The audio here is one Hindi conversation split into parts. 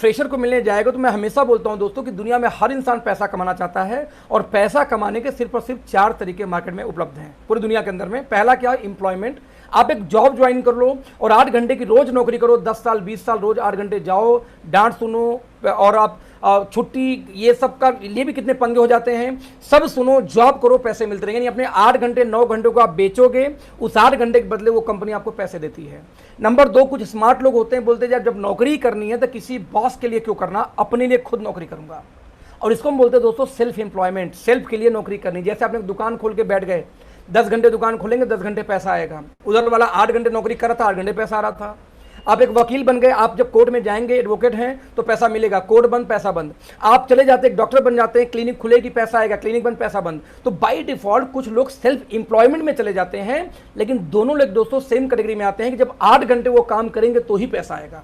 फ्रेशर को मिलने जाएगा तो मैं हमेशा बोलता हूं दोस्तों कि दुनिया में हर इंसान पैसा कमाना चाहता है, और पैसा कमाने के सिर्फ और सिर्फ 4 तरीके मार्केट में उपलब्ध हैं पूरी दुनिया के अंदर में। पहला क्या है? एम्प्लॉयमेंट। आप एक जॉब ज्वाइन कर लो और 8 घंटे की रोज नौकरी करो, 10 साल 20 साल रोज 8 घंटे जाओ, डांट सुनो, और आप छुट्टी ये सब का लिए भी कितने पंगे हो जाते हैं, सब सुनो, जॉब करो, पैसे मिलते रहेंगे। यानी अपने 8 घंटे 9 घंटे को आप बेचोगे, उस 8 घंटे के बदले वो कंपनी आपको पैसे देती है। नंबर 2, कुछ स्मार्ट लोग होते हैं, बोलते हैं जब नौकरी करनी है तो किसी बॉस के लिए क्यों करना, अपने लिए खुद नौकरी करूंगा। और इसको हम बोलते हैं दोस्तों सेल्फ एम्प्लॉयमेंट, सेल्फ के लिए नौकरी करनी। जैसे आपने दुकान खोल के बैठ गए, 10 घंटे दुकान खोलेंगे, 10 घंटे पैसा आएगा। उधर वाला 8 घंटे नौकरी कर रहा था, 8 घंटे पैसा आ रहा था। आप एक वकील बन गए, आप जब कोर्ट में जाएंगे, एडवोकेट हैं तो पैसा मिलेगा, कोर्ट बंद पैसा बंद। आप चले जाते एक डॉक्टर बन जाते हैं, क्लिनिक खुलेगी पैसा आएगा, क्लिनिक बंद पैसा बंद। तो बाय डिफॉल्ट कुछ लोग सेल्फ एम्प्लॉयमेंट में चले जाते हैं, लेकिन दोनों लोग दोस्तों सेम कैटेगरी में आते हैं कि जब 8 घंटे वो काम करेंगे तो ही पैसा आएगा।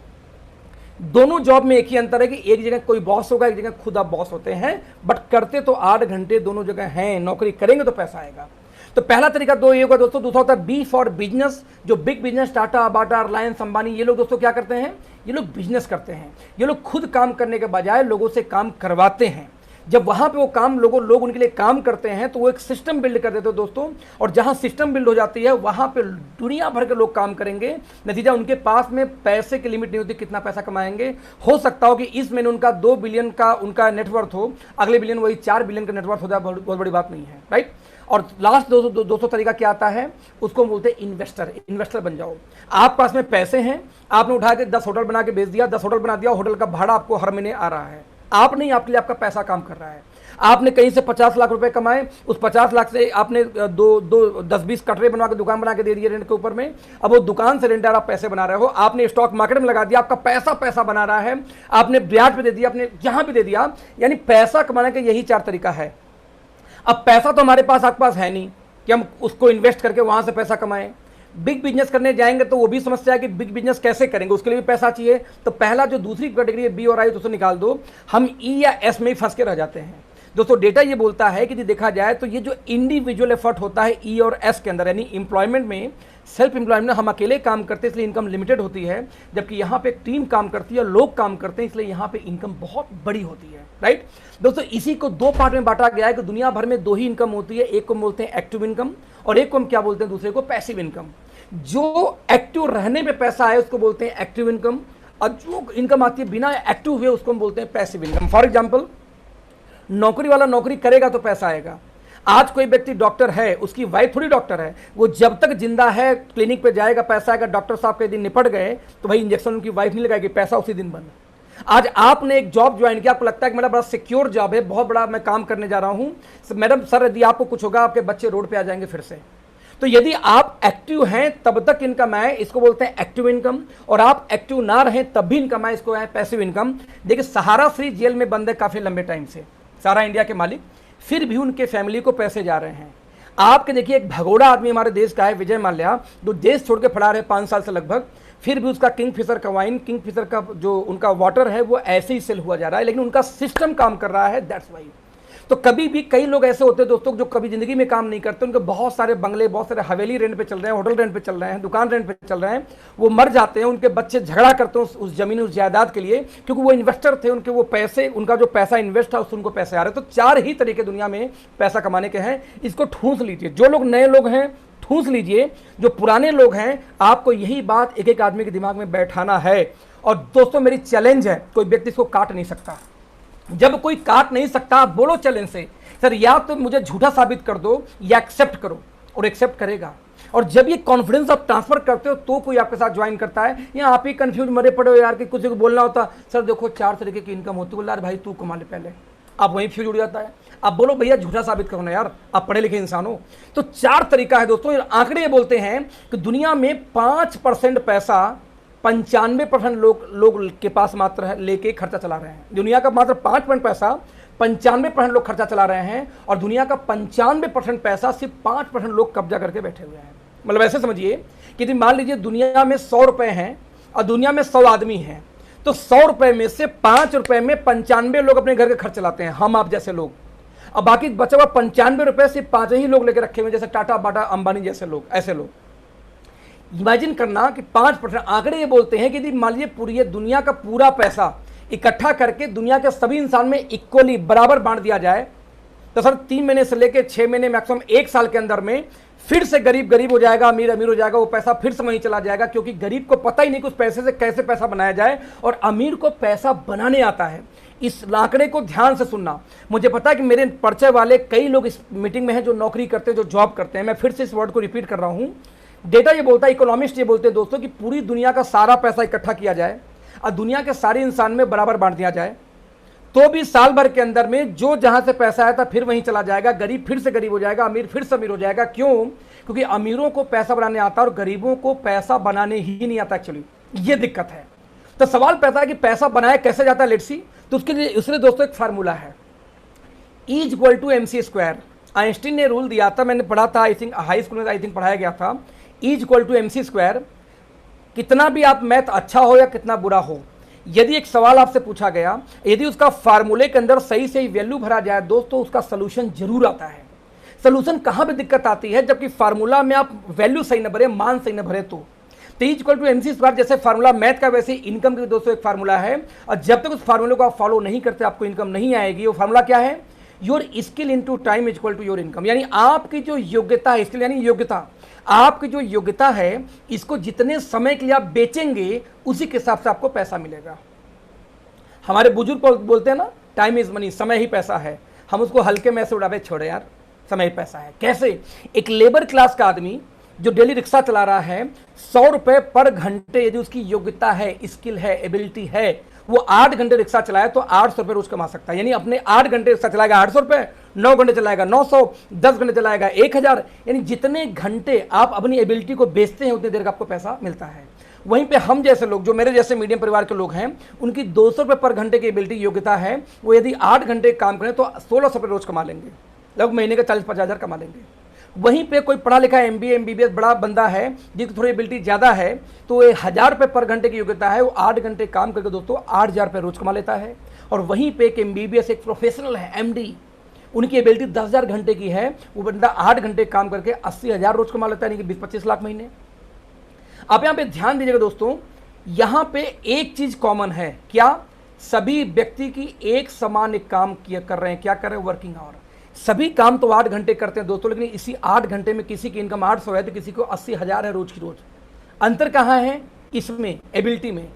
दोनों जॉब में एक ही अंतर है कि एक जगह कोई बॉस होगा, एक जगह खुद आप बॉस होते हैं, बट करते तो 8 घंटे दोनों जगह हैं, नौकरी करेंगे तो पैसा आएगा। तो पहला तरीका दो ये होगा दोस्तों। दूसरा होता है बी फॉर बिजनेस। जो बिग बिजनेस, टाटा, बाटा, रिलायंस, अंबानी, ये लोग दोस्तों क्या करते हैं? ये लोग बिजनेस करते हैं। ये लोग खुद काम करने के बजाय लोगों से काम करवाते हैं। जब वहां पे वो काम लोग उनके लिए काम करते हैं तो वो एक सिस्टम बिल्ड कर देते हैं दोस्तों, और जहां सिस्टम बिल्ड हो जाती है वहां पे दुनिया भर के लोग काम करेंगे। नतीजा उनके पास में पैसे की लिमिट नहीं होती, कितना पैसा कमाएंगे। हो सकता हो कि इस महीने उनका 2 बिलियन का उनका नेटवर्थ हो, अगले बिलियन वही 4 बिलियन का नेटवर्थ हो जाए, बहुत बड़ी बात नहीं है, राइट। और लास्ट दोस्तों तरीका क्या आता है? उसको बोलते हैं इन्वेस्टर। इन्वेस्टर बन जाओ। आप पास में पैसे हैं, आपने उठा के 10 होटल बना के बेच दिया, 10 होटल बना दिया, होटल का भाड़ा आपको हर महीने आ रहा है। आप नहीं, आपके लिए आपका पैसा काम कर रहा है। आपने कहीं से 50 लाख रुपए कमाए, उस 50 लाख से आपने 10-20 कटरे बनवा के दुकान बना के दे दिए रेंट के ऊपर में। अब वो दुकान से रेंटर आप पैसे बना रहे हो, आपने स्टॉक मार्केट में लगा दिया, आपका पैसा बना रहा है, आपने ब्याज पे दे दिया, आपने जहां भी दे दिया। यानी पैसा कमाने का यही 4 तरीका है। अब पैसा तो हमारे पास आपके पास है नहीं कि हम उसको इन्वेस्ट करके वहां से पैसा कमाएं। बिग बिजनेस करने जाएंगे तो वो भी समस्या है कि बिग बिजनेस कैसे करेंगे, उसके लिए भी पैसा चाहिए। तो पहला जो दूसरी कैटेगरी है बी और आई, तो उसे निकाल दो। हम ई या एस में ही फंस के रह जाते हैं दोस्तों। डेटा ये बोलता है कि देखा जाए तो ये जो इंडिविजुअल एफर्ट होता है ई और एस के अंदर, यानी एम्प्लॉयमेंट में, सेल्फ एम्प्लॉयमेंट में हम अकेले काम करते हैं इसलिए इनकम लिमिटेड होती है, जबकि यहाँ पे एक टीम काम करती है, लोग काम करते हैं, इसलिए यहाँ पे इनकम बहुत बड़ी होती है, राइट दोस्तों। इसी को 2 पार्ट में बांटा गया है कि दुनिया भर में 2 ही इनकम होती है। एक को बोलते हैं एक्टिव इनकम, और एक को हम क्या बोलते हैं, दूसरे को पैसिव इनकम। जो एक्टिव रहने पे पैसा है उसको बोलते हैं एक्टिव इनकम, और जो इनकम आती है बिना एक्टिव हुए उसको हम बोलते हैं पैसिव इनकम। फॉर एग्जाम्पल, नौकरी वाला नौकरी करेगा तो पैसा आएगा। आज कोई व्यक्ति डॉक्टर है, उसकी वाइफ थोड़ी डॉक्टर है, वो जब तक जिंदा है क्लिनिक पे जाएगा, पैसा आएगा। डॉक्टर साहब के दिन निपट गए तो भाई इंजेक्शन उनकी वाइफ नहीं लगाएगी, पैसा उसी दिन बंद। आज आपने एक जॉब ज्वाइन किया, आपको लगता है कि मेरा बड़ा सिक्योर जॉब है, बहुत बड़ा मैं काम करने जा रहा हूं, मैडम सर यदि आपको कुछ होगा आपके बच्चे रोड पे आ जाएंगे फिर से। तो यदि आप एक्टिव हैं तब तक इनकम आए, इसको बोलते हैं एक्टिव इनकम, और आप एक्टिव ना रहें तब भी इनकम आए, इसको आए पैसिव इनकम। देखिए सहारा फ्री जेल में बंद है काफी लंबे टाइम से, सारा इंडिया के मालिक, फिर भी उनके फैमिली को पैसे जा रहे हैं। आपके देखिए एक भगोड़ा आदमी हमारे देश का है, विजय माल्या, जो देश छोड़ के फरार है 5 साल से लगभग, फिर भी उसका किंगफिशर का वाइन, किंगफिशर का जो उनका वाटर है वो ऐसे ही सेल हुआ जा रहा है, लेकिन उनका सिस्टम काम कर रहा है, दैट्स वाई। तो कभी भी कई लोग ऐसे होते हैं दोस्तों जो कभी जिंदगी में काम नहीं करते, उनके बहुत सारे बंगले, बहुत सारे हवेली रेंट पे चल रहे हैं, होटल रेंट पे चल रहे हैं, दुकान रेंट पे चल रहे हैं, वो मर जाते हैं, उनके बच्चे झगड़ा करते हैं उस जमीन, उस जायदाद के लिए, क्योंकि वो इन्वेस्टर थे, उनके वो पैसे, उनका जो पैसा इन्वेस्ट था उससे उनको पैसे आ रहे। तो 4 ही तरीके दुनिया में पैसा कमाने के हैं, इसको ठूंस लीजिए। जो लोग नए लोग हैं ठूंस लीजिए, जो पुराने लोग हैं आपको यही बात एक एक आदमी के दिमाग में बैठाना है। और दोस्तों मेरी चैलेंज है, कोई व्यक्ति इसको काट नहीं सकता। जब कोई काट नहीं सकता, बोलो चैलेंज से, सर या तो मुझे झूठा साबित कर दो या एक्सेप्ट करो, और एक्सेप्ट करेगा। और जब ये कॉन्फिडेंस आप ट्रांसफर करते हो तो कोई आपके साथ ज्वाइन करता है। या आप ही कंफ्यूज मरे पड़े हो यार कि कुछ को बोलना होता, सर देखो 4 तरीके की इनकम होती है, बोला भाई तू कमा ले पहले, आप वहीं फ्यूज उड़ जाता है। आप बोलो भैया झूठा साबित करो ना यार, आप पढ़े लिखे इंसान हो। तो 4 तरीका है दोस्तों। आंकड़े ये बोलते हैं कि दुनिया में 5% पैसा 95% लोग के पास मात्र है, लेके खर्चा चला रहे हैं। दुनिया का मात्र 5% पैसा 95% लोग खर्चा चला रहे हैं, और दुनिया का 95% पैसा सिर्फ 5% लोग कब्जा करके बैठे हुए हैं। मतलब ऐसे समझिए कि मान लीजिए दुनिया में 100 रुपए हैं और दुनिया में 100 आदमी हैं, तो 100 रुपए में से 5 रुपए में 95 लोग अपने घर के खर्च चलाते हैं, हम आप जैसे लोग। अब बाकी बचा हुआ 95 रुपए सिर्फ 5 ही लोग लेके रखे हुए, जैसे टाटा, बाटा, अंबानी जैसे लोग, ऐसे लोग। इमेजिन करना कि 5%। आंकड़े ये बोलते हैं कि यदि मान लीजिए पूरी दुनिया का पूरा पैसा इकट्ठा करके दुनिया के सभी इंसान में इक्वली बराबर बांट दिया जाए तो सर 3 महीने से लेकर 6 महीने मैक्सिमम 1 साल के अंदर में फिर से गरीब गरीब हो जाएगा, अमीर अमीर हो जाएगा, वो पैसा फिर से वहीं चला जाएगा, क्योंकि गरीब को पता ही नहीं कि उस पैसे से कैसे पैसा बनाया जाए और अमीर को पैसा बनाने आता है। इस आंकड़े को ध्यान से सुनना। मुझे पता है कि मेरे परिचय वाले कई लोग इस मीटिंग में हैं जो नौकरी करते हैं, जो जॉब करते हैं। मैं फिर से इस वर्ड को रिपीट कर रहा हूं। डेटा ये बोलता है, इकोनॉमिस्ट ये बोलते हैं दोस्तों कि पूरी दुनिया का सारा पैसा इकट्ठा किया जाए और दुनिया के सारे इंसान में बराबर बांट दिया जाए तो भी साल भर के अंदर में जो जहां से पैसा आया था फिर वहीं चला जाएगा, गरीब फिर से गरीब हो जाएगा, अमीर फिर से अमीर हो जाएगा। क्यों? क्योंकि अमीरों को पैसा बनाने आता है और गरीबों को पैसा बनाने ही नहीं आता। एक्चुअली ये दिक्कत है। तो सवाल पैसा है कि पैसा बनाया कैसे जाता है, लेट्स सी। तो उसके लिए इसलिए दोस्तों एक फार्मूला है, E = mc²। आइंस्टीन ने रूल दिया था, मैंने पढ़ा था, आई थिंक हाई स्कूल में आई थिंक पढ़ाया गया था। E = mc²। कितना भी आप मैथ अच्छा हो या कितना बुरा हो, यदि एक सवाल आपसे पूछा गया, यदि उसका फार्मूले के अंदर सही सही वैल्यू भरा जाए दोस्तों, उसका सोल्यूशन जरूर आता है। सोल्यूशन कहां पे दिक्कत आती है? जबकि फार्मूला में आप वैल्यू सही न भरे, मान सही न भरे तो E = mc²। जैसे फार्मूला मैथ का, वैसे इनकम का दोस्तों एक फार्मूला है, और जब तक उस फार्मूले को आप फॉलो नहीं करते आपको इनकम नहीं आएगी। वो फार्मूला क्या है? Your skill into time = your income. यानी आपकी जो योग्यता है, स्किल यानी योग्यता, आपकी जो योग्यता है, इसको जितने समय के लिए आप बेचेंगे उसी के हिसाब से आपको पैसा मिलेगा। हमारे बुजुर्ग बोलते हैं ना, टाइम इज मनी, समय ही पैसा है। हम उसको हल्के में से उड़ावे, छोड़े यार, समय ही पैसा है। कैसे? एक लेबर क्लास का आदमी जो डेली रिक्शा चला रहा है, 100 रुपए पर घंटे यदि उसकी योग्यता है, स्किल है, एबिलिटी है, वो 8 घंटे रिक्शा चलाए तो 800 रुपए रोज कमा सकता है। यानी अपने 8 घंटे रिक्शा चलाएगा 800 रुपए, 9 घंटे चलाएगा 900, 10 घंटे चलाएगा 1000। यानी जितने घंटे आप अपनी एबिलिटी को बेचते हैं उतनी देर का आपको पैसा मिलता है। वहीं पे हम जैसे लोग, जो मेरे जैसे मीडियम परिवार के लोग हैं, उनकी 200 रुपए पर घंटे की एबिलिटी योग्यता है, वो यदि 8 घंटे काम करें तो 1600 रुपए रोज कमा लेंगे, लगभग महीने का 40-50 हज़ार कमा लेंगे। वहीं पे कोई पढ़ा लिखा MBA MBBS बड़ा बंदा है जिसकी थोड़ी एबिलिटी ज़्यादा है, तो 1000 रुपये पर घंटे की योग्यता है, वो 8 घंटे काम करके दोस्तों 8000 रुपये रोज कमा लेता है। और वहीं पे एक MBBS एक प्रोफेशनल है, MD, उनकी एबिलिटी 10,000 घंटे की है, वो बंदा 8 घंटे काम करके 80,000 रोज कमा लेता है, यानी कि 20-25 लाख महीने। आप यहाँ पे ध्यान दीजिएगा दोस्तों, यहाँ पे एक चीज कॉमन है, क्या? सभी व्यक्ति की एक समान एक काम कर रहे हैं। क्या कर रहे हैं? Working hour. सभी काम तो 8 घंटे करते हैं दोस्तों, लेकिन इसी 8 घंटे में किसी की इनकम 800 है तो किसी को 80,000 है रोज की रोज। अंतर कहाँ है? इसमें, एबिलिटी में।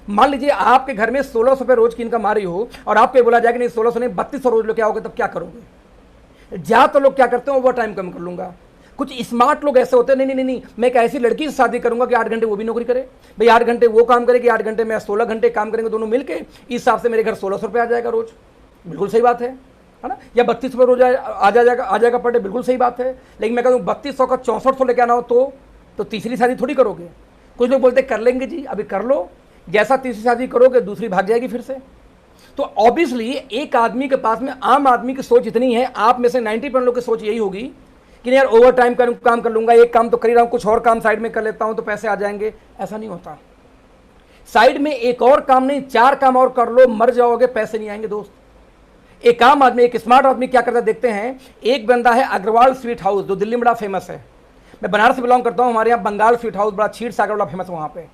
मान लीजिए आपके घर में 1600 रुपये रोज की इनकम आ रही हो और आपको बोला जाए कि नहीं 1600 नहीं 3200 रोज लेके आओगे, तब क्या करोगे? ज्यादा लोग क्या करते हैं? ओवर टाइम कम कर लूंगा। कुछ स्मार्ट लोग ऐसे होते हैं, नहीं, मैं एक ऐसी लड़की से शादी करूंगा कि 8 घंटे वो भी नौकरी करे, भाई 8 घंटे वो काम करे कि 8 घंटे मैं 16 घंटे काम करेंगे, दोनों मिलके, इस हिसाब से मेरे घर 1600 रुपये आ जाएगा रोज। बिल्कुल सही बात है ना? या 3200 रुपये रोज आ जाएगा पर डे, बिल्कुल सही बात है। लेकिन मैं कहूँ 3200 का 6400 लेके आना हो तो तीसरी शादी थोड़ी करोगे। कुछ लोग बोलते कर लेंगे जी, अभी कर लो, जैसा तीसरी शादी करोगे दूसरी भाग जाएगी फिर से। तो ऑब्वियसली एक आदमी के पास में, आम आदमी की सोच इतनी है, आप में से 90% लोग की सोच यही होगी कि यार ओवर टाइम काम कर लूंगा, एक काम तो कर ही रहा हूं, कुछ और काम साइड में कर लेता हूं तो पैसे आ जाएंगे। ऐसा नहीं होता। साइड में एक और काम नहीं, 4 काम और कर लो, मर जाओगे, पैसे नहीं आएंगे दोस्त। एक आम आदमी, एक स्मार्ट आदमी क्या करता है देखते हैं। एक बंदा है अग्रवाल स्वीट हाउस, जो दिल्ली में बड़ा फेमस है। मैं बनारस से बिलोंग करता हूं, हमारे यहाँ बंगाल स्वीट हाउस बड़ा, क्षीर सागर बड़ा फेमस है वहां पे।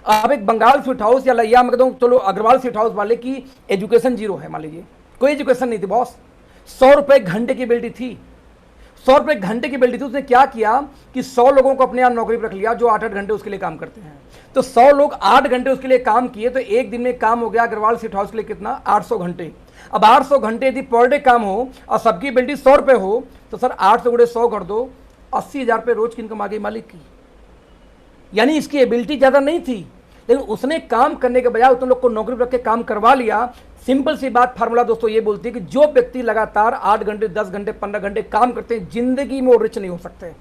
अब एक बंगाल स्वीट हाउस या मैं कहता हूँ चलो अग्रवाल स्वीट हाउस वाले की एजुकेशन 0 है, मान लीजिए कोई एजुकेशन नहीं थी बॉस, 100 रुपए घंटे की एबिलिटी थी, 100 रुपए घंटे की एबिलिटी थी। उसने क्या किया कि 100 लोगों को अपने यहाँ नौकरी पर रख लिया जो 8-8 घंटे उसके लिए काम करते हैं। तो 100 लोग 8 घंटे उसके लिए काम किए तो एक दिन में काम हो गया अग्रवाल स्वीट हाउस के लिए कितना? 800 घंटे। अब 800 घंटे यदि पर डे काम हो और सबकी एबिलिटी 100 रुपए हो तो सर 800 गुणे 100 कर दो, 80,000 रुपये रोज की इनकम आ गई मालिक की। यानी इसकी एबिलिटी ज्यादा नहीं थी, लेकिन उसने काम करने के बजाय उन लोग को नौकरी पर रख के काम करवा लिया। सिंपल सी बात, फार्मूला दोस्तों ये बोलती है कि जो व्यक्ति लगातार 8 घंटे, 10 घंटे, 15 घंटे काम करते हैं, जिंदगी में वो रिच नहीं हो सकते।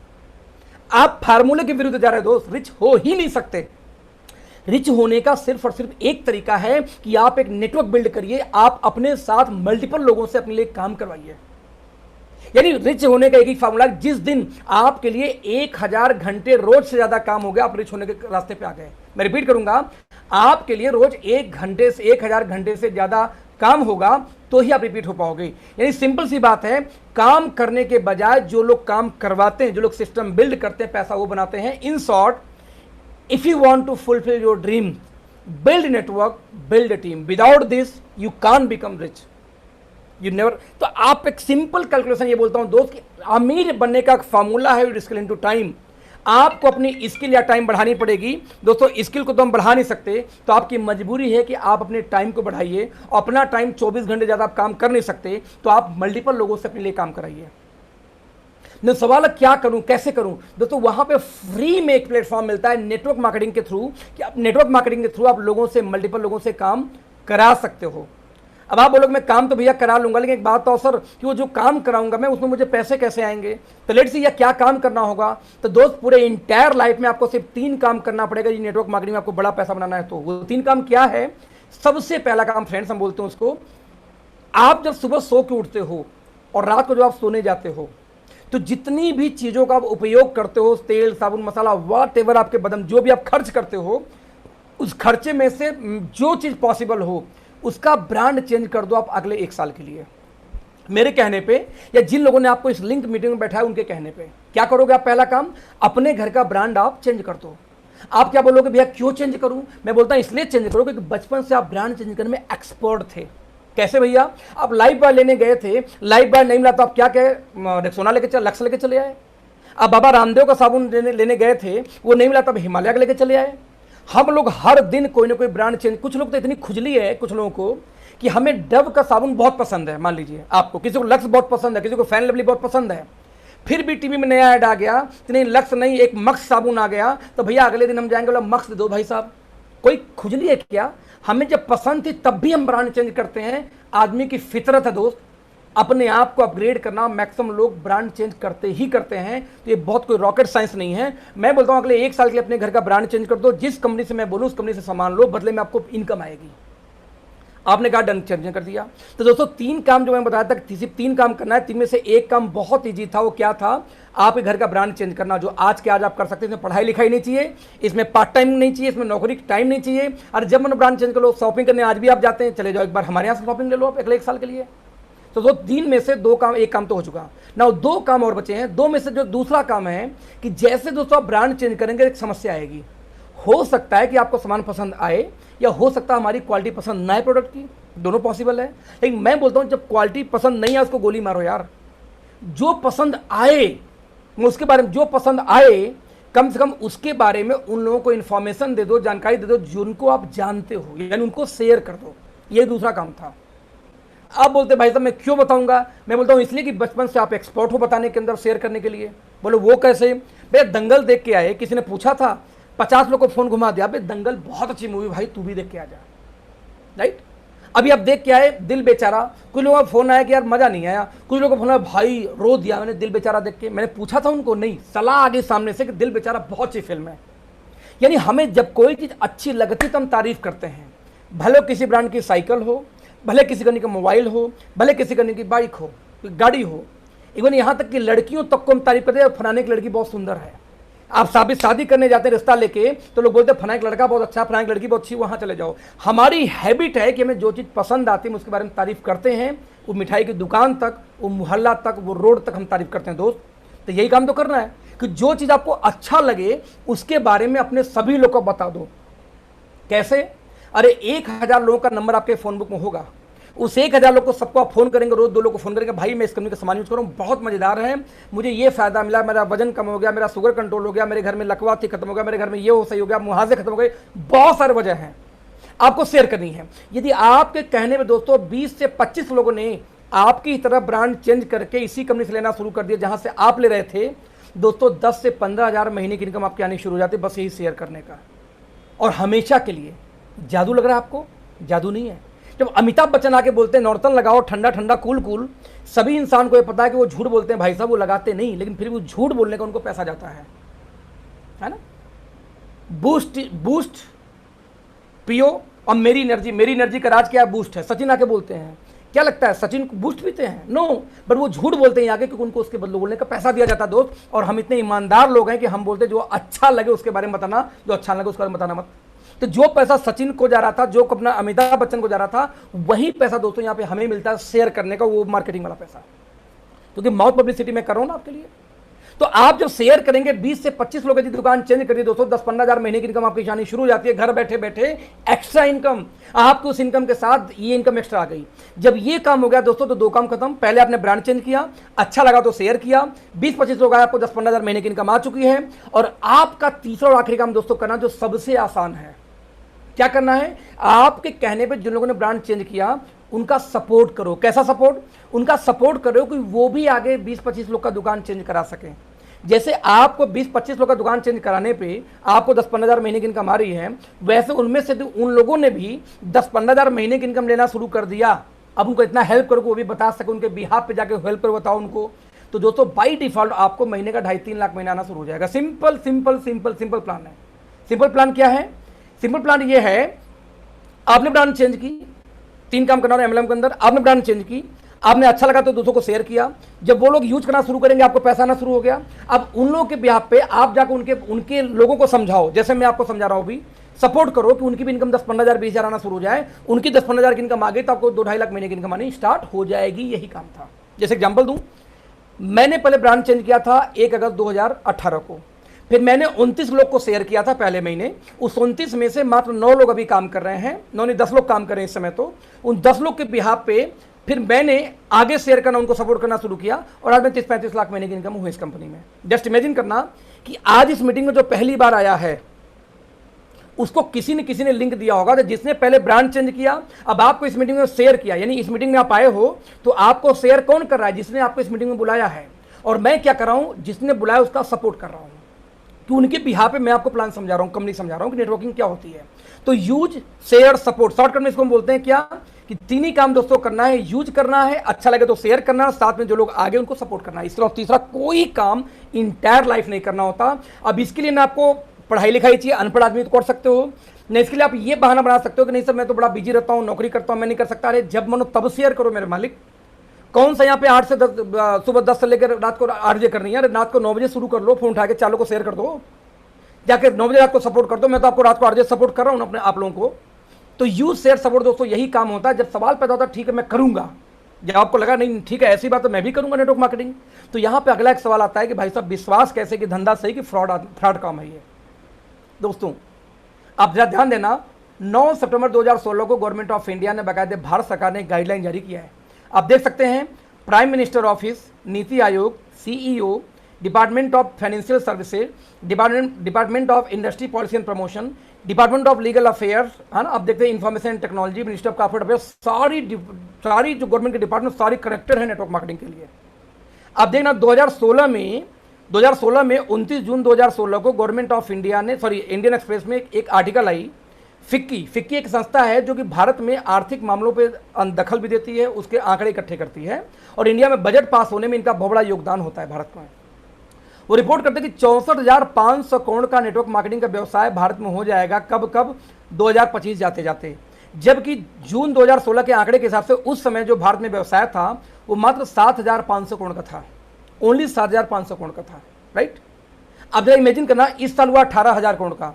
आप फार्मूले के विरुद्ध जा रहे हैं दोस्त, रिच हो ही नहीं सकते। रिच होने का सिर्फ और सिर्फ एक तरीका है कि आप एक नेटवर्क बिल्ड करिए, आप अपने साथ मल्टीपल लोगों से अपने लिए काम करवाइए। यानी रिच होने का एक ही फार्मूला, जिस दिन आपके लिए 1000 घंटे रोज से ज्यादा काम हो गया, आप रिच होने के रास्ते पे आ गए। मैं रिपीट करूंगा, आपके लिए रोज 1 घंटे से 1000 घंटे से ज्यादा काम होगा तो ही आप रिपीट हो पाओगे। यानी सिंपल सी बात है, काम करने के बजाय जो लोग काम करवाते हैं, जो लोग सिस्टम बिल्ड करते हैं, पैसा वो बनाते हैं। In short, if you want to fulfil your dream, build network, build team, without this you can become rich, you never. तो आप एक सिंपल कैलकुलेशन ये बोलता हूं दोस्त कि अमीर बनने का फॉर्मूला है स्किल इनटू टाइम। आपको अपनी स्किल या टाइम बढ़ानी पड़ेगी दोस्तों। स्किल को तो हम बढ़ा नहीं सकते, तो आपकी मजबूरी है कि आप अपने टाइम को बढ़ाइए। अपना टाइम 24 घंटे ज़्यादा आप काम कर नहीं सकते, तो आप मल्टीपल लोगों से अपने लिए काम कराइए। नहीं, सवाल है क्या करूं, कैसे करूं दोस्तों? वहां पे फ्री में एक प्लेटफॉर्म मिलता है नेटवर्क मार्केटिंग के थ्रू, कि आप नेटवर्क मार्केटिंग के थ्रू आप लोगों से, मल्टीपल लोगों से काम करा सकते हो। अब आप बोलोगे मैं काम तो भैया करा लूंगा, लेकिन एक बात तो सर कि वो जो काम कराऊंगा मैं, उसमें मुझे पैसे कैसे आएंगे? तो लेट्स सी, या क्या काम करना होगा? तो दोस्त पूरे इंटायर लाइफ में आपको सिर्फ 3 काम करना पड़ेगा। ये नेटवर्क मार्केटिंग में आपको बड़ा पैसा बनाना है तो वो 3 काम क्या है? सबसे पहला काम फ्रेंड्स, हम बोलते हैं उसको, आप जब सुबह सो के उठते हो और रात को जब आप सोने जाते हो, तो जितनी भी चीज़ों का आप उपयोग करते हो, तेल, साबुन, मसाला, वॉट एवर आपके बदन, जो भी आप खर्च करते हो, उस खर्चे में से जो चीज़ पॉसिबल हो उसका ब्रांड चेंज कर दो आप अगले 1 साल के लिए। मेरे कहने पे, या जिन लोगों ने आपको इस लिंक मीटिंग में बैठाया उनके कहने पे, क्या करोगे आप? पहला काम, अपने घर का ब्रांड आप चेंज कर दो। आप क्या बोलोगे भैया क्यों चेंज करूं? मैं बोलता हूं इसलिए चेंज करो क्योंकि बचपन से आप ब्रांड चेंज करने में एक्सपर्ट थे। कैसे भैया? आप लाइफ बॉय लेने गए थे, लाइफ बॉय नहीं मिला तो आप क्या कहे? रेक्सोना लेके चले, लक्स लेके चले आए। अब बाबा रामदेव का साबुन लेने गए थे, वो नहीं मिला तब हिमालय का लेके चले आए। हम लोग हर दिन कोई ना कोई ब्रांड चेंज। कुछ लोग तो इतनी खुजली है कुछ लोगों को कि हमें डव का साबुन बहुत पसंद है, मान लीजिए आपको, किसी को लक्स बहुत पसंद है, किसी को फैन लवली बहुत पसंद है, फिर भी टीवी में नया ऐड आ गया कि नहीं लक्स नहीं, एक मक्स साबुन आ गया, तो भैया अगले दिन हम जाएंगे बोला मक्स दे दो भाई साहब। कोई खुजली है क्या? हमें जब पसंद थी तब भी हम ब्रांड चेंज करते हैं। आदमी की फितरत है दोस्त, अपने आप को अपग्रेड करना। मैक्सिमम लोग ब्रांड चेंज करते ही करते हैं, तो ये बहुत कोई रॉकेट साइंस नहीं है। मैं बोलता हूं अगले 1 साल के लिए अपने घर का ब्रांड चेंज कर दो। जिस कंपनी से मैं बोलूं उस कंपनी से सामान लो, बदले में आपको इनकम आएगी। आपने कहा डन, चेंज कर दिया। तो दोस्तों 3 काम जो मैं बताया था, सिर्फ 3 काम करना है। 3 में से एक काम बहुत ईजी था। वो क्या था? आपके घर का ब्रांड चेंज करना, जो आज के आज आप कर सकते हैं। इसमें पढ़ाई लिखाई नहीं चाहिए, इसमें पार्ट टाइम नहीं चाहिए, इसमें नौकरी टाइम नहीं चाहिए। और जब मैंने ब्रांड चेंज कर लो, शॉपिंग करने आज भी आप जाते हैं, चले जाओ एक बार हमारे यहाँ से शॉपिंग ले लो आप अगले 1 साल के लिए। तो 3 में से 2 काम, 1 काम तो हो चुका ना, 2 काम और बचे हैं। 2 में से जो दूसरा काम है कि जैसे दोस्तों आप ब्रांड चेंज करेंगे एक समस्या आएगी। हो सकता है कि आपको सामान पसंद आए, या हो सकता है हमारी क्वालिटी पसंद ना आए प्रोडक्ट की, दोनों पॉसिबल है। लेकिन मैं बोलता हूं जब क्वालिटी पसंद नहीं है उसको गोली मारो यार। जो पसंद आए उसके बारे में, जो पसंद आए कम से कम उसके बारे में उन लोगों को इन्फॉर्मेशन दे दो, जानकारी दे दो जिनको आप जानते हो, यानी उनको शेयर कर दो। ये दूसरा काम था। आप बोलते भाई साहब मैं क्यों बताऊंगा? मैं बोलता हूं इसलिए कि बचपन से आप एक्सपर्ट हो बताने के अंदर, शेयर करने के लिए। बोलो वो कैसे? भैया दंगल देख के आए, किसी ने पूछा था, 50 लोग को फोन घुमा दिया, भाई दंगल बहुत अच्छी मूवी भाई, तू भी देख के आ जा, राइट? अभी आप देख के आए दिल बेचारा, कुछ लोगों का फोन आया कि यार मजा नहीं आया, कुछ लोगों का फोन आया भाई रो दिया मैंने दिल बेचारा देख के। मैंने पूछा था उनको, नहीं, सलाह आगे सामने से कि दिल बेचारा बहुत अच्छी फिल्म है। यानी हमें जब कोई चीज अच्छी लगती तो हम तारीफ करते हैं, भले किसी ब्रांड की साइकिल हो, भले किसी कंपनी का मोबाइल हो, भले किसी कंपनी की बाइक हो, गाड़ी हो, इवन यहाँ तक कि लड़कियों तक को हम तारीफ करते हैं, फलाने की लड़की बहुत सुंदर है। आप शादी करने जाते हैं रिश्ता लेके, तो लोग बोलते हैं फलाना एक लड़का बहुत अच्छा, फलाना एक लड़की बहुत अच्छी, वहाँ चले जाओ। हमारी हैबिट है कि हमें जो चीज़ पसंद आती है उसके बारे में तारीफ करते हैं। वो मिठाई की दुकान तक, वो मोहल्ला तक, वो रोड तक हम तारीफ करते हैं दोस्त। तो यही काम तो करना है कि जो चीज़ आपको अच्छा लगे उसके बारे में अपने सभी लोग को बता दो। कैसे? अरे 1000 लोगों का नंबर आपके फ़ोन बुक में होगा, उस 1000 लोग को सबको आप फोन करेंगे, रोज 2 लोग को फोन करेंगे, भाई मैं इस कंपनी का सामान यूज कर रहा हूँ, बहुत मजेदार है, मुझे ये फायदा मिला, मेरा वजन कम हो गया, मेरा शुगर कंट्रोल हो गया, मेरे घर में लकवा थी खत्म हो गया, मेरे घर में ये हो सही हो गया, मुहाजे खत्म हो गए, बहुत सारे वजह हैं आपको शेयर करनी है। यदि आपके कहने में दोस्तों 20 से 25 लोगों ने आपकी तरह ब्रांड चेंज करके इसी कंपनी से लेना शुरू कर दिया जहां से आप ले रहे थे, दोस्तों 10 से 15,000 महीने की इनकम आपकी आनी शुरू हो जाती है, बस यही शेयर करने का। और हमेशा के लिए। जादू लग रहा है आपको? जादू नहीं है। जब अमिताभ बच्चन आके बोलते हैं नॉर्टन लगाओ, ठंडा ठंडा कूल कूल, सभी इंसान को ये पता है कि वो झूठ बोलते हैं भाई साहब, वो लगाते नहीं, लेकिन फिर भी झूठ बोलने का उनको पैसा जाता है ना। बूस्ट पियो और मेरी एनर्जी का राज क्या है? बूस्ट है। सचिन आके बोलते हैं, क्या लगता है सचिन को बूस्ट पीते हैं? नो, बट वो झूठ बोलते हैं आगे क्योंकि उनको उसके बदले बोलने का पैसा दिया जाता है दोस्त। और हम इतने ईमानदार लोग हैं कि हम बोलते हैं जो अच्छा लगे उसके बारे में बताना, जो अच्छा लगे उसके बारे में बताना मत। तो जो पैसा सचिन को जा रहा था, जो अपना अमिताभ बच्चन को जा रहा था, वही पैसा दोस्तों यहाँ पे हमें मिलता है शेयर करने का, वो मार्केटिंग वाला पैसा, क्योंकि माउथ पब्लिसिटी में कर रहा हूं ना आपके लिए। तो आप जब शेयर करेंगे 20 से 25 लोगों की दुकान चेंज करिए दोस्तों, 10-15 हज़ार महीने की इनकम आपकी आनी शुरू हो जाती है। घर बैठे बैठे एक्स्ट्रा इनकम, आपको उस इनकम के साथ ये इनकम एक्स्ट्रा आ गई। जब ये काम हो गया दोस्तों तो 2 काम खत्म। पहले आपने ब्रांड चेंज किया, अच्छा लगा तो शेयर किया, 20-25 लोग आए, आपको 10-15 हज़ार महीने की इनकम आ चुकी है। और आपका तीसरा और आखिरी काम दोस्तों करना जो सबसे आसान है, क्या करना है, आपके कहने पे जिन लोगों ने ब्रांड चेंज किया उनका सपोर्ट करो। कैसा सपोर्ट? उनका सपोर्ट करो कि वो भी आगे 20-25 लोग का दुकान चेंज करा सकें। जैसे आपको 20-25 लोग का दुकान चेंज कराने पे आपको 10-15 हज़ार महीने की इनकम आ रही है, वैसे उनमें से उन लोगों ने भी 10-15 हज़ार महीने की इनकम लेना शुरू कर दिया। अब उनको इतना हेल्प करो कि वो भी बता सके, उनके बिहाफ पे जाके हेल्प करो, बताओ उनको। तो दोस्तों बाई डिफॉल्ट आपको महीने का 2.5-3 लाख महीना आना शुरू हो जाएगा। Simple simple simple simple plan है। सिंपल प्लान क्या है? सिंपल प्लान ये है, आपने ब्रांड चेंज की, 3 काम करना है एमएलएम के अंदर। आपने ब्रांड चेंज की, आपने अच्छा लगा तो दूसरों को शेयर किया, जब वो लोग यूज करना शुरू करेंगे आपको पैसा आना शुरू हो गया। अब उन लोगों के बिहाफ पे आप जाकर उनके लोगों को समझाओ, जैसे मैं आपको समझा रहा हूं भी, सपोर्ट करो कि उनकी भी इनकम 10-15 हज़ार 20 हज़ार आना शुरू हो जाए। उनकी 10-15 हज़ार की इनकम आ गई तो आपको 2-2.5 लाख महीने की इनकम आनी स्टार्ट हो जाएगी। यही काम था। जैसे एग्जाम्पल दूं, मैंने पहले ब्रांड चेंज किया था 1 अगस्त 2018 को, फिर मैंने 29 लोग को शेयर किया था पहले महीने। उस 29 में से मात्र 9 लोग अभी काम कर रहे हैं, 9 नहीं 10 लोग काम कर रहे हैं इस समय। तो उन 10 लोग के बिहाफ पे फिर मैंने आगे शेयर करना, उनको सपोर्ट करना शुरू किया और आज मैं 30-35 लाख महीने की इनकम हुई इस कंपनी में। जस्ट इमेजिन करना कि आज इस मीटिंग में जो पहली बार आया है उसको किसी ने लिंक दिया होगा, तो जिसने पहले ब्रांड चेंज किया अब आपको इस मीटिंग में शेयर किया, यानी इस मीटिंग में आप आए हो तो आपको शेयर कौन कर रहा है? जिसने आपको इस मीटिंग में बुलाया है। और मैं क्या कर रहा हूं, जिसने बुलाया उसका सपोर्ट कर रहा हूं कि उनके बिहाफ पे मैं आपको प्लान समझा रहा हूं, कंपनी समझा रहा हूं कि नेटवर्किंग क्या होती है। तो यूज, शेयर, सपोर्ट, शॉर्टकट में इसको हम बोलते हैं क्या, कि 3 ही काम दोस्तों करना है। यूज करना है, अच्छा लगे तो शेयर करना है, साथ में जो लोग आगे उनको सपोर्ट करना है। इसके अलावा तीसरा कोई काम इंटायर लाइफ नहीं करना होता। अब इसके लिए ना आपको पढ़ाई लिखाई चाहिए, अनपढ़ आदमी तो कर सकते हो नहीं, इसके लिए आप ये बहाना बना सकते हो कि नहीं सर मैं तो बड़ा बिजी रहता हूँ, नौकरी करता हूँ, मैं नहीं कर सकता। अरे जब मनो तब शेयर करो मेरे मालिक। कौन सा यहाँ पे 8 से 10, सुबह 10 से लेकर रात को 8 बजे करनी है? रात को 9 बजे शुरू कर लो, फोन उठा के 4 लोग को शेयर कर दो, जाके 9 बजे रात को सपोर्ट कर दो। मैं तो आपको रात को 8 बजे सपोर्ट कर रहा हूँ अपने आप लोगों को। तो यूज, शेयर, सपोर्ट दोस्तों यही काम होता है। जब सवाल पैदा होता है ठीक है मैं करूंगा, जब आपको लगा नहीं ठीक है ऐसी बात तो मैं भी करूंगा नेटवर्क मार्केटिंग, तो यहाँ पे अगला एक सवाल आता है कि भाई साहब विश्वास कैसे कि धंधा सही कि फ्रॉड काम है ये। दोस्तों आप जरा ध्यान देना, 9 सितंबर 2016 को गवर्नमेंट ऑफ इंडिया ने बाकायदे भारत सरकार ने गाइडलाइन जारी किया है। आप देख सकते हैं prime minister office, NITI Aayog, CEO, department of financial services, department of industry policy and promotion, department of legal affairs, है ना। अब देखते हैं information and technology, minister of corporate affairs, सारी जो गवर्नमेंट के डिपार्टमेंट सारी कनेक्टेड है नेटवर्क मार्केटिंग के लिए। अब देखना 2016 में 29 जून 2016 को गवर्नमेंट ऑफ इंडिया ने, इंडियन एक्सप्रेस में एक आर्टिकल आई। फिक्की एक संस्था है जो कि भारत में आर्थिक मामलों पे दखल भी देती है, उसके आंकड़े इकट्ठे करती है और इंडिया में बजट पास होने में इनका बहुत बड़ा योगदान होता है भारत में। वो रिपोर्ट करते हैं कि 64,500 करोड़ का नेटवर्क मार्केटिंग का व्यवसाय भारत में हो जाएगा कब 2025 जाते जाते, जबकि जून 2016 के आंकड़े के हिसाब से उस समय जो भारत में व्यवसाय था वो मात्र 7,500 करोड़ का था, ओनली 7,500 करोड़ का था, राइट। अब जरा इमेजिन करना इस साल हुआ 18,000 करोड़ का।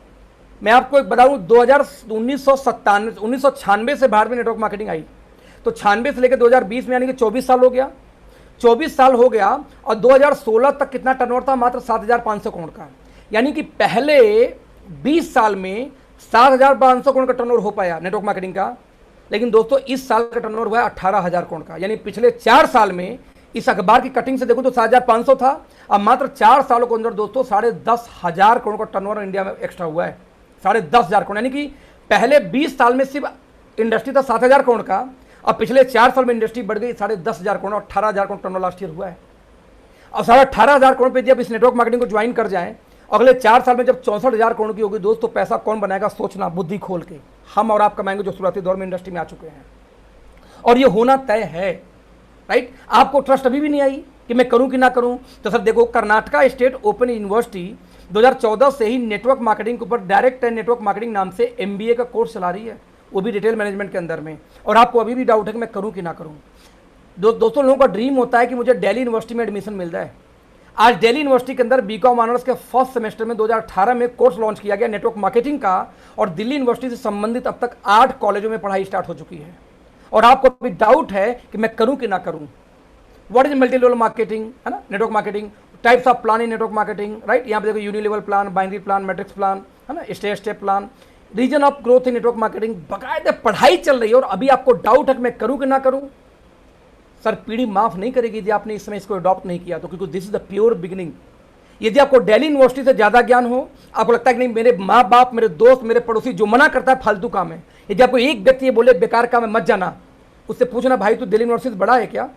मैं आपको एक बताऊं 1996 से भारत में नेटवर्क मार्केटिंग आई, तो 96 से लेकर 2020 में यानी कि 24 साल हो गया, 24 साल हो गया। और 2016 तक कितना टर्नओवर था? मात्र 7,500 करोड़ का। यानी कि पहले 20 साल में 7,500 करोड़ का टर्नओवर हो पाया नेटवर्क मार्केटिंग का। लेकिन दोस्तों इस साल का टर्नओवर हुआ है 18,000 करोड़ का। यानी पिछले 4 साल में इस अखबार की कटिंग से देखो तो 7,500 था, अब मात्र 4 सालों के अंदर दोस्तों 10,500 करोड़ का टर्नओवर इंडिया में एक्स्ट्रा हुआ है। 10,500 करोड़, यानी कि पहले 20 साल में सिर्फ इंडस्ट्री था 7,000 करोड़ का, अब पिछले 4 साल में इंडस्ट्री बढ़ गई 10,500 crore, 18,000 crore turnover last year हुआ है। और 18,500 करोड़ पे जब इस नेटवर्क मार्केटिंग को ज्वाइन कर जाएं, अगले 4 साल में जब 64,000 करोड़ की होगी दोस्तों, पैसा कौन बनाएगा? सोचना बुद्धि खोल के। हम और आप कमाएंगे जो शुरुआती दौर में इंडस्ट्री में आ चुके हैं, और ये होना तय है, राइट। आपको ट्रस्ट अभी भी नहीं आई कि मैं करूं कि ना करूं, तो सर देखो कर्नाटका स्टेट ओपन यूनिवर्सिटी 2014 से ही नेटवर्क मार्केटिंग के ऊपर डायरेक्ट एंड नेटवर्क मार्केटिंग नाम से एमबीए का कोर्स चला रही है, वो भी डिटेल मैनेजमेंट के अंदर में। और आपको अभी भी डाउट है कि मैं करूं कि ना करूं। दोस्तों लोगों का ड्रीम होता है कि मुझे दिल्ली यूनिवर्सिटी में एडमिशन मिल जाए। आज दिल्ली यूनिवर्सिटी के अंदर बीकॉम ऑनर्स के फर्स्ट सेमेस्टर में 2018 में कोर्स लॉन्च किया गया नेटवर्क मार्केटिंग का, और दिल्ली यूनिवर्सिटी से संबंधित अब तक 8 कॉलेजों में पढ़ाई स्टार्ट हो चुकी है। और आपको अभी डाउट है कि मैं करूं कि ना करूं। What is multi level marketing, है ना, network marketing, types of plan in network marketing, right. यहाँ पे देखो unilevel plan, binary plan, matrix plan, है ना, step plan, reason of growth in network marketing. बकायदे पढ़ाई चल रही है और अभी आपको डाउट है कि मैं करूँ कि ना करूँ। सर पीढ़ी माफ नहीं करेगी यदि आपने इस समय इसको अडॉप्ट नहीं किया तो, क्योंकि this is the pure beginning. यदि आपको दिल्ली यूनिवर्सिटी से ज़्यादा ज्ञान हो, आपको लगता है कि नहीं मेरे माँ बाप, मेरे दोस्त, मेरे पड़ोसी जो मना करता है फालतू काम है, यदि आपको एक व्यक्ति ये बोले बेकार काम है मत जाना, उससे पूछना भाई तू दिल्ली यूनिवर्सिटी से बड़ा है क्या,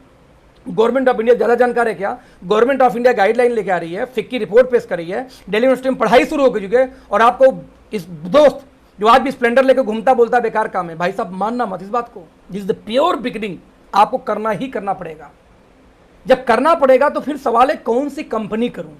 गवर्नमेंट ऑफ इंडिया ज़्यादा जानकार है क्या, गवर्नमेंट ऑफ इंडिया गाइडलाइन लेके आ रही है, फिक की रिपोर्ट पेश कर रही है, दिल्ली यूनिवर्सिटी में पढ़ाई शुरू हो चुकी है और आपको इस दोस्त जो आज भी स्प्लेंडर लेकर घूमता बोलता है बेकार काम है, भाई साहब मानना मत इस बात को। This is the pure beginning, आपको करना ही करना पड़ेगा। जब करना पड़ेगा तो फिर सवाल है कौन सी कंपनी करूं।